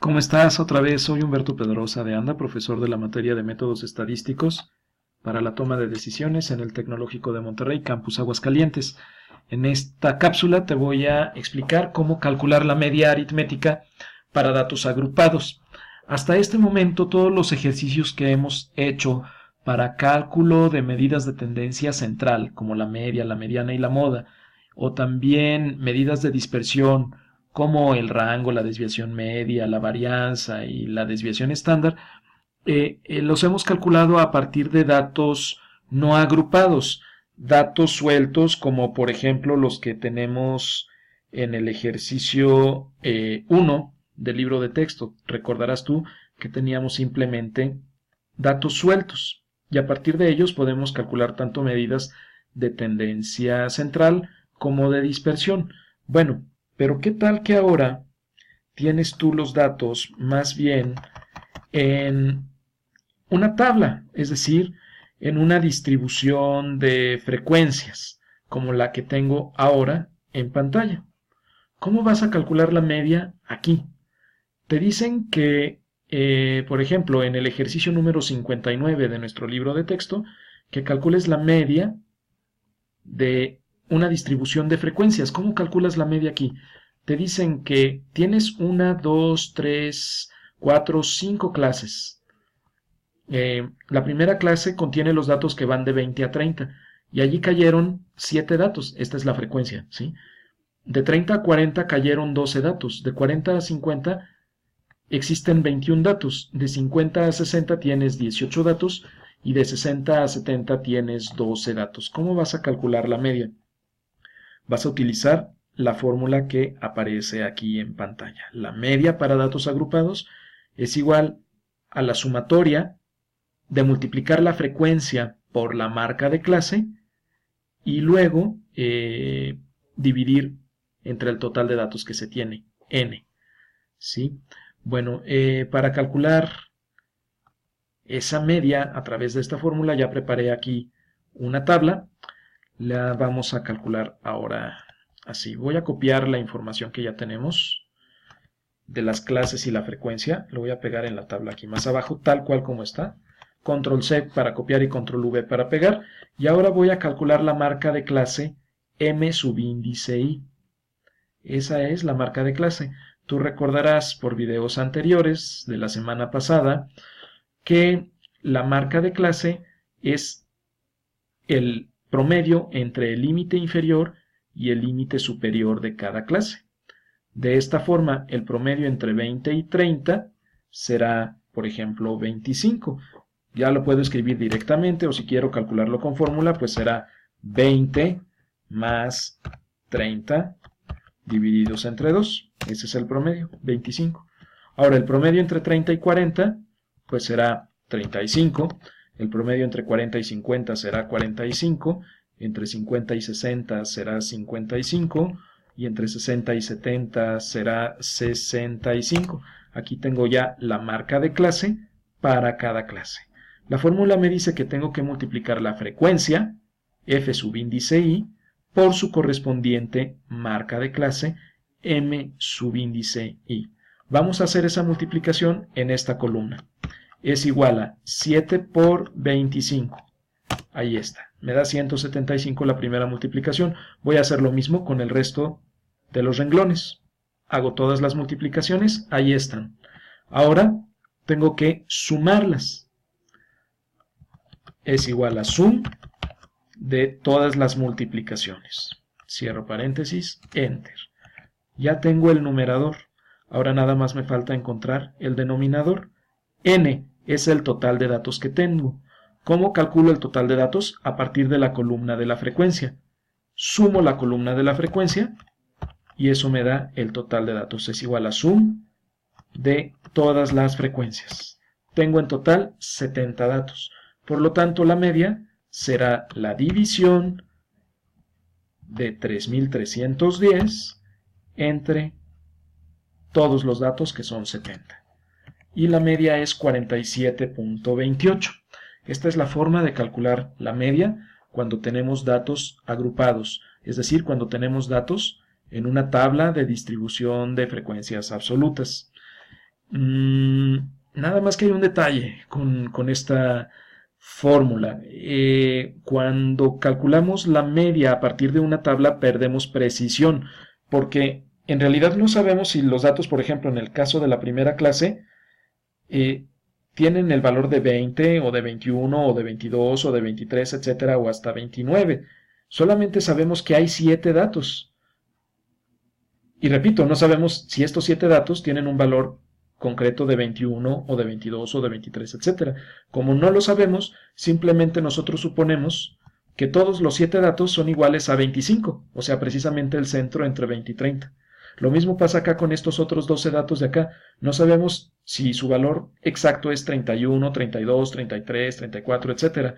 ¿Cómo estás? Otra vez soy Humberto Pedrosa de Anda, profesor de la materia de métodos estadísticos para la toma de decisiones en el Tecnológico de Monterrey, Campus Aguascalientes. En esta cápsula te voy a explicar cómo calcular la media aritmética para datos agrupados. Hasta este momento, todos los ejercicios que hemos hecho para cálculo de medidas de tendencia central, como la media, la mediana y la moda, o también medidas de dispersión, como el rango, la desviación media, la varianza y la desviación estándar, los hemos calculado a partir de datos no agrupados, datos sueltos como por ejemplo los que tenemos en el ejercicio 1 del libro de texto. Recordarás tú que teníamos simplemente datos sueltos y a partir de ellos podemos calcular tanto medidas de tendencia central como de dispersión. Bueno, pero ¿qué tal que ahora tienes tú los datos más bien en una tabla, es decir, en una distribución de frecuencias, como la que tengo ahora en pantalla? ¿Cómo vas a calcular la media aquí? Te dicen que, por ejemplo, en el ejercicio número 59 de nuestro libro de texto, que calcules la media de una distribución de frecuencias. ¿Cómo calculas la media aquí? Te dicen que tienes una, dos, tres, cuatro, cinco clases. La primera clase contiene los datos que van de 20 a 30 y allí cayeron 7 datos. Esta es la frecuencia, ¿sí? De 30 a 40 cayeron 12 datos. De 40 a 50 existen 21 datos. De 50 a 60 tienes 18 datos y de 60 a 70 tienes 12 datos. ¿Cómo vas a calcular la media? Vas a utilizar la fórmula que aparece aquí en pantalla. La media para datos agrupados es igual a la sumatoria de multiplicar la frecuencia por la marca de clase y luego dividir entre el total de datos que se tiene, n. ¿Sí? Bueno, para calcular esa media a través de esta fórmula ya preparé aquí una tabla. La vamos a calcular ahora así. Voy a copiar la información que ya tenemos de las clases y la frecuencia. Lo voy a pegar en la tabla aquí más abajo, tal cual como está. Control C para copiar y Control V para pegar. Y ahora voy a calcular la marca de clase M subíndice I. Esa es la marca de clase. Tú recordarás por videos anteriores de la semana pasada que la marca de clase es el promedio entre el límite inferior y el límite superior de cada clase. De esta forma, el promedio entre 20 y 30 será, por ejemplo, 25. Ya lo puedo escribir directamente o si quiero calcularlo con fórmula, pues será 20 más 30 divididos entre 2. Ese es el promedio, 25. Ahora, el promedio entre 30 y 40, pues será 35. El promedio entre 40 y 50 será 45. Entre 50 y 60 será 55. Y entre 60 y 70 será 65. Aquí tengo ya la marca de clase para cada clase. La fórmula me dice que tengo que multiplicar la frecuencia, f subíndice i, por su correspondiente marca de clase, m subíndice i. Vamos a hacer esa multiplicación en esta columna. Es igual a 7 por 25. Ahí está. Me da 175 la primera multiplicación. Voy a hacer lo mismo con el resto de los renglones. Hago todas las multiplicaciones. Ahí están. Ahora tengo que sumarlas. Es igual a sum de todas las multiplicaciones. Cierro paréntesis, enter. Ya tengo el numerador. Ahora nada más me falta encontrar el denominador. N es el total de datos que tengo. ¿Cómo calculo el total de datos? A partir de la columna de la frecuencia. Sumo la columna de la frecuencia y eso me da el total de datos. Es igual a sum de todas las frecuencias. Tengo en total 70 datos. Por lo tanto, la media será la división de 3310 entre todos los datos, que son 70. Y la media es 47.28. Esta es la forma de calcular la media cuando tenemos datos agrupados, es decir, cuando tenemos datos en una tabla de distribución de frecuencias absolutas. Mm, nada más que hay un detalle con esta fórmula. Cuando calculamos la media a partir de una tabla, perdemos precisión, porque en realidad no sabemos si los datos, por ejemplo, en el caso de la primera clase, eh, tienen el valor de 20 o de 21 o de 22 o de 23, etcétera, o hasta 29. Solamente sabemos que hay 7 datos. Y repito, no sabemos si estos 7 datos tienen un valor concreto de 21 o de 22 o de 23, etcétera. Como no lo sabemos, simplemente nosotros suponemos que todos los 7 datos son iguales a 25, o sea, precisamente el centro entre 20 y 30. Lo mismo pasa acá con estos otros 12 datos de acá. No sabemos si su valor exacto es 31, 32, 33, 34, etcétera.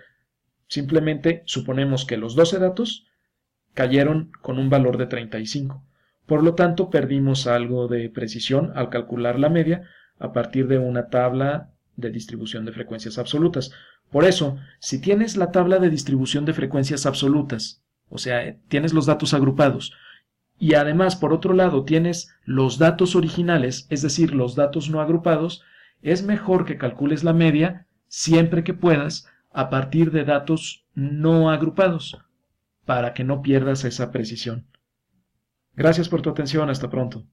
Simplemente suponemos que los 12 datos cayeron con un valor de 35. Por lo tanto, perdimos algo de precisión al calcular la media a partir de una tabla de distribución de frecuencias absolutas. Por eso, si tienes la tabla de distribución de frecuencias absolutas, o sea, tienes los datos agrupados, y además, por otro lado, tienes los datos originales, es decir, los datos no agrupados, es mejor que calcules la media siempre que puedas a partir de datos no agrupados, para que no pierdas esa precisión. Gracias por tu atención, hasta pronto.